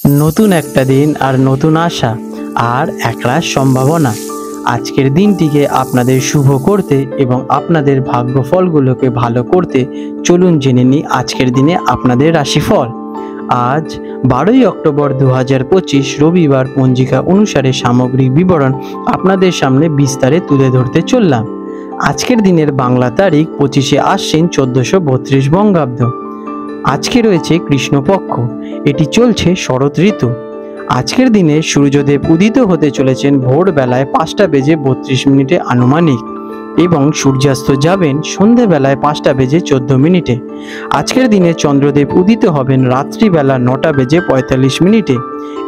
নতুন একটা দিন আর নতুন আশা আর একরাশ সম্ভাবনা। আজকের দিনটিকে আপনাদের শুভ করতে এবং আপনাদের ভাগ্যফলগুলোকে ভালো করতে চলুন জেনে নিই আজকের দিনে আপনাদের রাশিফল। আজ 12ই অক্টোবর 2025 রবিবার পঞ্জিকা অনুসারে সামগ্রিক বিবরণ আপনাদের সামনে বিস্তারে তুলে ধরতে চললাম। আজকের দিনের বাংলা তারিখ 25শে আশ্বিন 1432 বঙ্গাব্দ। আজকে রয়েছে কৃষ্ণপক্ষ, এটি চলছে শরৎ ঋতু। আজকের দিনে সূর্যদেব উদিত হতে চলেছেন ভোরবেলায় 5:32 আনুমানিক এবং সূর্যাস্ত যাবেন সন্ধেবেলায় 5:14 আজকের দিনে চন্দ্রদেব উদিত হবেন রাত্রিবেলা 9:45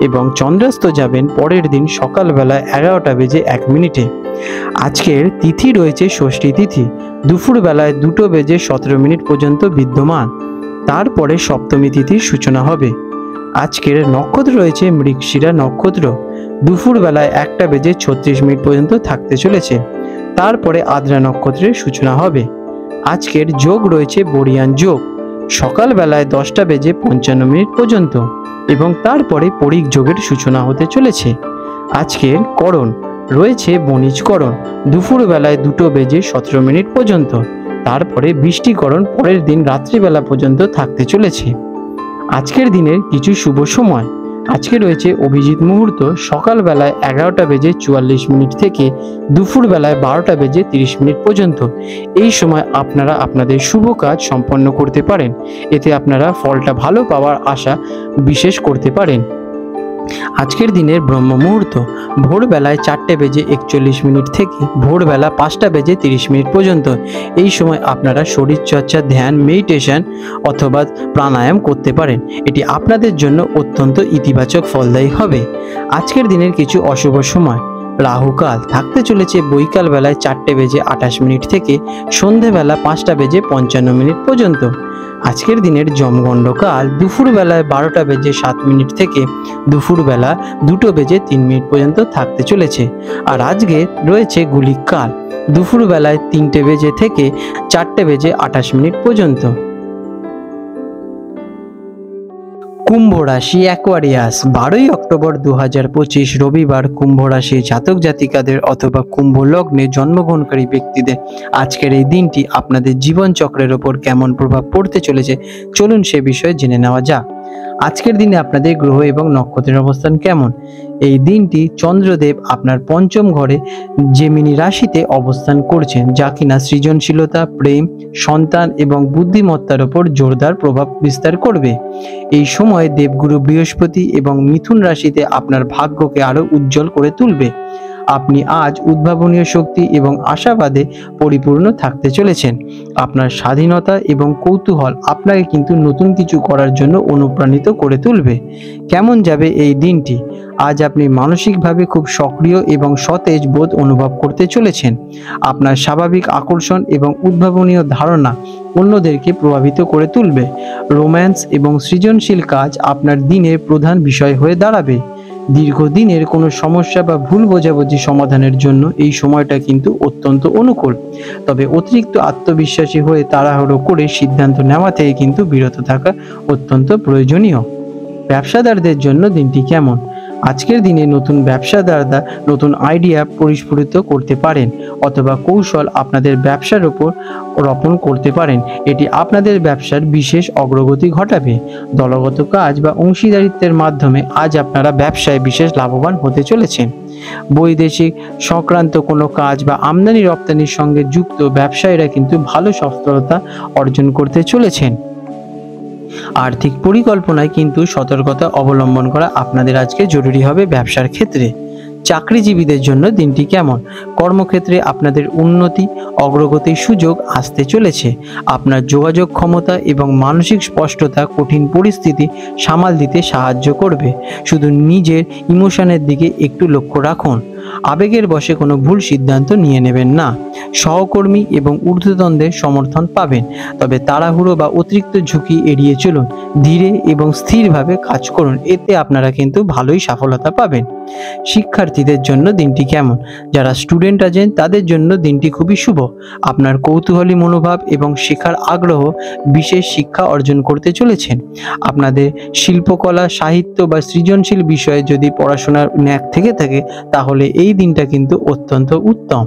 এবং চন্দ্রাস্ত যাবেন পরের দিন সকালবেলায় 11:01। আজকের তিথি রয়েছে ষষ্ঠী তিথি, দুপুরবেলায় 2:17 পর্যন্ত বিদ্যমান। তারপরে সপ্তমী তিথির সূচনা হবে। আজকের নক্ষত্র রয়েছে মৃগশিরা নক্ষত্র, দুপুরবেলায় 1:36 পর্যন্ত থাকতে চলেছে। তারপরে আদ্রা নক্ষত্রের সূচনা হবে। আজকের যোগ রয়েছে বরিয়ান যোগ, সকালবেলায় 10:55 পর্যন্ত এবং তারপরে পরিক যোগের সূচনা হতে চলেছে। আজকের করণ রয়েছে বণিজকরণ, দুপুরবেলায় 2:17 পর্যন্ত। তারপরে বৃষ্টিকরণ পরের দিন রাত্রিবেলা পর্যন্ত থাকতে চলেছে। আজকের দিনের কিছু শুভ সময় আজকে রয়েছে অভিজিৎ মুহূর্ত সকালবেলায় 11:44 থেকে দুপুরবেলায় 12:30 পর্যন্ত। এই সময় আপনারা আপনাদের শুভ কাজ সম্পন্ন করতে পারেন, এতে আপনারা ফলটা ভালো পাওয়ার আশা বিশেষ করতে পারেন। আজকের দিনের ব্রহ্ম মুহূর্ত ভোরবেলায় 4:41 থেকে ভোরবেলা 5:30 পর্যন্ত। এই সময় আপনারা শরীরচর্চা, ধ্যান, মেডিটেশন অথবা প্রাণায়াম করতে পারেন, এটি আপনাদের জন্য অত্যন্ত ইতিবাচক ফলদায়ী হবে। আজকের দিনের কিছু অশুভ সময় রাহুকাল থাকতে চলেছে বৈকাল বেলায় 4:28 থেকে সন্ধেবেলা 5:55 পর্যন্ত। আজকের দিনের যমগণ্ডকাল দুপুরবেলায় 12:07 থেকে দুপুরবেলা 2:03 পর্যন্ত থাকতে চলেছে। আর আজকে রয়েছে গুলিক কাল দুপুরবেলায় 3টে থেকে 4:28 পর্যন্ত। কুম্ভ রাশি অ্যাকোয়ারিয়াস, 12ই অক্টোবর 2025 রবিবার কুম্ভ রাশি জাতক জাতিকাদের অথবা কুম্ভ লগ্নে জন্মগ্রহণকারী ব্যক্তিদের আজকের এই দিনটি আপনাদের জীবনচক্রের ওপর কেমন প্রভাব পড়তে চলেছে চলুন সে বিষয়ে জেনে নেওয়া যাক। আজকের দিনে আপনাদের গ্রহ এবং নক্ষত্রের অবস্থান কেমন। এই দিনটি চন্দ্রদেব আপনার পঞ্চম ঘরে জেমিনি রাশিতে অবস্থান করছেন, যা কিনা সৃজনশীলতা, প্রেম, সন্তান এবং বুদ্ধিমত্তার ওপর জোরদার প্রভাব বিস্তার করবে। এই সময় দেবগুরু বৃহস্পতি এবং মিথুন রাশিতে আপনার ভাগ্যকে আরো উজ্জ্বল করে তুলবে। আপনি আজ উদ্ভাবনীয় শক্তি এবং আশাবাদে পরিপূর্ণ থাকতে চলেছেন। আপনার স্বাধীনতা এবং কৌতূহল আপনাকে কিন্তু নতুন কিছু করার জন্য অনুপ্রাণিত করে তুলবে। কেমন যাবে এই দিনটি? আজ আপনি মানসিকভাবে খুব সক্রিয় এবং সতেজ বোধ অনুভব করতে চলেছেন। আপনার স্বাভাবিক আকর্ষণ এবং উদ্ভাবনীয় ধারণা অন্যদেরকে প্রভাবিত করে তুলবে। রোম্যান্স এবং সৃজনশীল কাজ আপনার দিনের প্রধান বিষয় হয়ে দাঁড়াবে। দীর্ঘদিনের কোনো সমস্যা বা ভুল বোঝাবুঝি সমাধানের জন্য এই সময়টা কিন্তু অত্যন্ত অনুকূল। তবে অতিরিক্ত আত্মবিশ্বাসী হয়ে তাড়াহুড়ো করে সিদ্ধান্ত নেওয়া থেকে কিন্তু বিরত থাকা অত্যন্ত প্রয়োজনীয়। ব্যবসাদারদের জন্য দিনটি কেমন? আজকের দিনে নতুন ব্যবসাদাররা নতুন আইডিয়া পরিস্ফুটিত করতে পারেন অথবা কৌশল আপনাদের ব্যবসার উপর রোপণ করতে পারেন, এটি আপনাদের ব্যবসার বিশেষ অগ্রগতি ঘটাবে। দলগত কাজ বা অংশীদারিত্বের মাধ্যমে আজ আপনারা ব্যবসায় বিশেষ লাভবান হতে চলেছেন। বৈদেশিক সংক্রান্ত কোনো কাজ বা আমদানি রপ্তানির সঙ্গে যুক্ত ব্যবসায়ীরা কিন্তু ভালো সফলতা অর্জন করতে চলেছেন। আর্থিক পরিকল্পনায় কিন্তু সতর্কতা অবলম্বন করা আপনাদের আজকে জরুরি হবে ব্যবসার ক্ষেত্রে। চাকরিজীবীদের জন্য দিনটি কেমন? কর্মক্ষেত্রে আপনাদের উন্নতি, অগ্রগতির সুযোগ আসতে চলেছে। আপনার যোগাযোগ ক্ষমতা এবং মানসিক স্পষ্টতা কঠিন পরিস্থিতি সামাল দিতে সাহায্য করবে। শুধু নিজের ইমোশনের দিকে একটু লক্ষ্য রাখুন। আবেগের বশে কোনো ভুল সিদ্ধান্ত নিয়ে নেবেন না। সহকর্মী এবং ঊর্ধ্বতনদের সমর্থন পাবেন, তবে তাড়াহুড়ো বা অতিরিক্ত ঝুঁকি এড়িয়ে চলুন। ধীরে এবং স্থিরভাবে কাজ করুন, এতে আপনারা কিন্তু ভালোই সফলতা পাবেন। শিক্ষার্থীদের জন্য দিনটি কেমন? যারা স্টুডেন্ট আছেন তাদের জন্য দিনটি খুবই শুভ। আপনার কৌতূহলী মনোভাব এবং শেখার আগ্রহ বিশেষ শিক্ষা অর্জন করতে চলেছেন। আপনাদের শিল্পকলা, সাহিত্য বা সৃজনশীল বিষয়ে যদি পড়াশোনার ন্যাক থেকে থাকে তাহলে এই দিনটা কিন্তু অত্যন্ত উত্তম।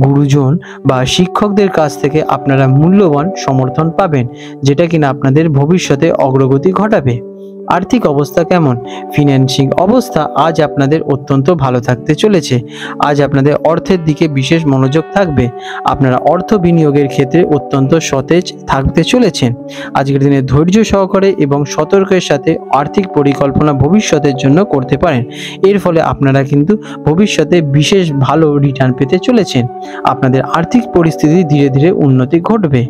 গুরুজন বা শিক্ষকদের কাছ থেকে আপনারা মূল্যবান সমর্থন পাবেন, যেটা কিনা আপনাদের ভবিষ্যতে অগ্রগতি ঘটাবে। আর্থিক অবস্থা কেমন? ফিন্যান্সিং অবস্থা আজ আপনাদের অত্যন্ত ভালো থাকতে চলেছে। আজ আপনাদের অর্থের দিকে বিশেষ মনোযোগ থাকবে। আপনারা অর্থ বিনিয়োগের ক্ষেত্রে অত্যন্ত সতেজ থাকতে চলেছেন। আজকের দিনে ধৈর্য সহকারে এবং সতর্কের সাথে আর্থিক পরিকল্পনা ভবিষ্যতের জন্য করতে পারেন। এর ফলে আপনারা কিন্তু ভবিষ্যতে বিশেষ ভালো রিটার্ন পেতে চলেছেন। আপনাদের আর্থিক পরিস্থিতি ধীরে ধীরে উন্নতি ঘটবে।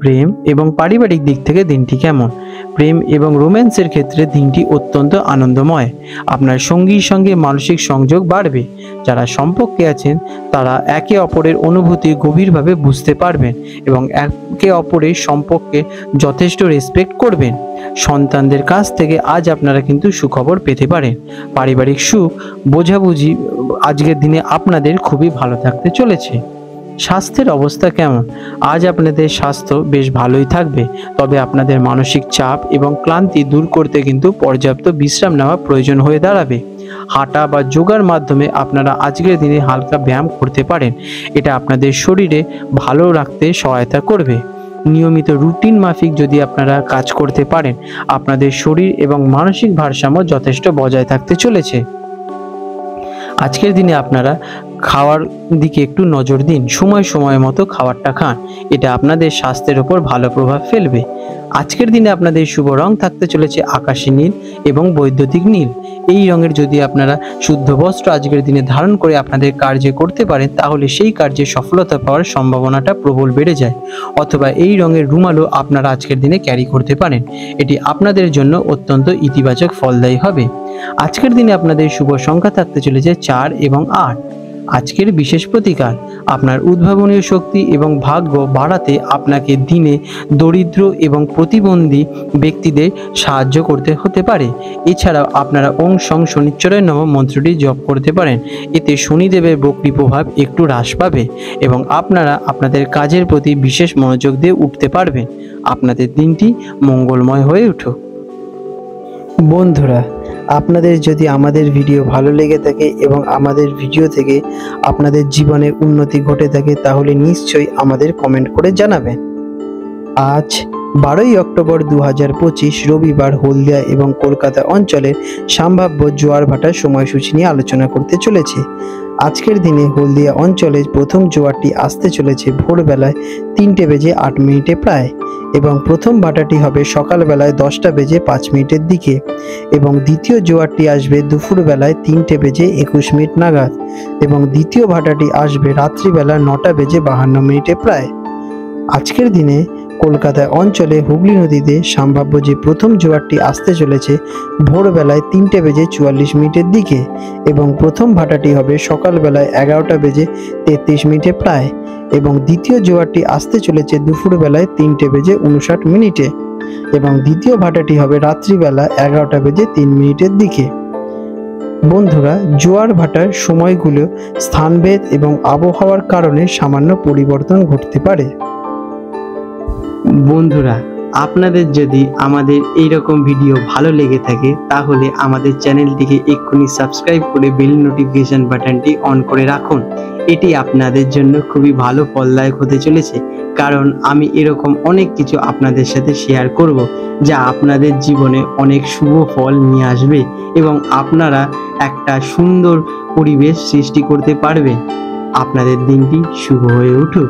প্রেম এবং পারিবারিক দিক থেকে দিনটি কেমন? প্রেম এবং রোম্যান্সের ক্ষেত্রে দিনটি অত্যন্ত আনন্দময়। আপনার সঙ্গীর সঙ্গে মানসিক সংযোগ বাড়বে। যারা সম্পর্কে আছেন তারা একে অপরের অনুভূতি গভীরভাবে বুঝতে পারবেন এবং একে অপরের সম্পর্কে যথেষ্ট রেসপেক্ট করবেন। সন্তানদের কাছ থেকে আজ আপনারা কিন্তু সুখবর পেতে পারেন। পারিবারিক সুখ বোঝাবুঝি আজকের দিনে আপনাদের খুবই ভালো থাকতে চলেছে। স্বাস্থ্যের অবস্থা কেমন? আজ আপনাদের স্বাস্থ্য বেশ ভালোই থাকবে, তবে আপনাদের মানসিক চাপ এবং ক্লান্তি দূর করতে কিন্তু পর্যাপ্ত বিশ্রাম নেওয়া প্রয়োজন হয়ে দাঁড়াবে। হাঁটা বা যোগার মাধ্যমে আপনারা আজকের দিনে হালকা ব্যায়াম করতে পারেন। এটা আপনাদের শরীরে ভালো রাখতে সহায়তা করবে। নিয়মিত রুটিন মাফিক যদি আপনারা কাজ করতে পারেন, আপনাদের শরীর এবং মানসিক ভারসাম্য যথেষ্ট বজায় থাকতে চলেছে। আজকের দিনে আপনারা খাওয়ার দিকে একটু নজর দিন। সময় সময় মতো খাবারটা খান, এটা আপনাদের স্বাস্থ্যের উপর ভালো প্রভাব ফেলবে। আজকের দিনে আপনাদের শুভ রং থাকতে চলেছে আকাশী নীল এবং বৈদ্যুতিক নীল। এই রঙের যদি আপনারা শুদ্ধ বস্ত্র আজকের দিনে ধারণ করে আপনাদের কার্যে করতে পারেন তাহলে সেই কার্যে সফলতা পাওয়ার সম্ভাবনাটা প্রবল বেড়ে যায়। অথবা এই রঙের রুমালও আপনারা আজকের দিনে ক্যারি করতে পারেন। এটি আপনাদের জন্য অত্যন্ত ইতিবাচক ফলদায়ী হবে। আজকের দিনে আপনাদের শুভ সংখ্যা থাকতে চলেছে 4 এবং 8। আজকের বিশেষ প্রতিকার, আপনার উদ্ভাবনীয় শক্তি এবং ভাগ্য বাড়াতে আপনাকে দিনে দরিদ্র এবং প্রতিবন্ধী ব্যক্তিদের সাহায্য করতে হতে পারে। এছাড়াও আপনারা ওং সং শনিশ্চরায় নমঃ মন্ত্রটি জপ করতে পারেন। এতে শনিদেবের বক্রী প্রভাব একটু হ্রাস পাবে এবং আপনারা আপনাদের কাজের প্রতি বিশেষ মনোযোগ দিয়ে উঠতে পারবেন। আপনাদের দিনটি মঙ্গলময় হয়ে উঠুক। বন্ধুরা, আপনাদের যদি আমাদের ভিডিও ভালো লেগে থাকে এবং আমাদের ভিডিও থেকে আপনাদের জীবনে উন্নতি ঘটে থাকে তাহলে নিশ্চয়ই আমাদের কমেন্ট করে জানাবেন। আজ 12ই অক্টোবর 2025 রবিবার হলদিয়া এবং কলকাতা অঞ্চলের সম্ভাব্য জোয়ার ভাটার সময়সূচি নিয়ে আলোচনা করতে চলেছে। আজকের দিনে হলদিয়া অঞ্চলে প্রথম জোয়ারটি আসতে চলেছে ভোরবেলায় 3:08 প্রায়, এবং প্রথম ভাটাটি হবে সকালবেলায় 10:05 দিকে, এবং দ্বিতীয় জোয়ারটি আসবে দুপুরবেলায় 3:21 নাগাদ, এবং দ্বিতীয় ভাটাটি আসবে রাত্রিবেলা 9:52 প্রায়। আজকের দিনে কলকাতা অঞ্চলে হুগলি নদীতে সম্ভাব্য যে প্রথম জোয়ারটি আসতে চলেছে ভোরবেলায় 3:44 দিকে, এবং প্রথম ভাটাটি হবে সকালবেলায় 11:33 প্রায়, এবং দ্বিতীয় জোয়ারটি আসতে চলেছে দুপুরবেলায় 3:59, এবং দ্বিতীয় ভাটাটি হবে রাত্রিবেলা 11:03 দিকে। বন্ধুরা, জোয়ার ভাটার সময়গুলো স্থানভেদ এবং আবহাওয়ার কারণে সামান্য পরিবর্তন ঘটতে পারে। বন্ধুরা, আপনাদের যদি আমাদের এইরকম ভিডিও ভালো লেগে থাকে তাহলে আমাদের চ্যানেলটিকে এক্ষুনি সাবস্ক্রাইব করে বেল নোটিফিকেশন বাটনটি অন করে রাখুন। এটি আপনাদের জন্য খুবই ভালো ফলদায়ক হতে চলেছে, কারণ আমি এরকম অনেক কিছু আপনাদের সাথে শেয়ার করব যা আপনাদের জীবনে অনেক শুভ ফল নিয়ে আসবে এবং আপনারা একটা সুন্দর পরিবেশ সৃষ্টি করতে পারবেন। আপনাদের দিনটি শুভ হয়ে উঠুক।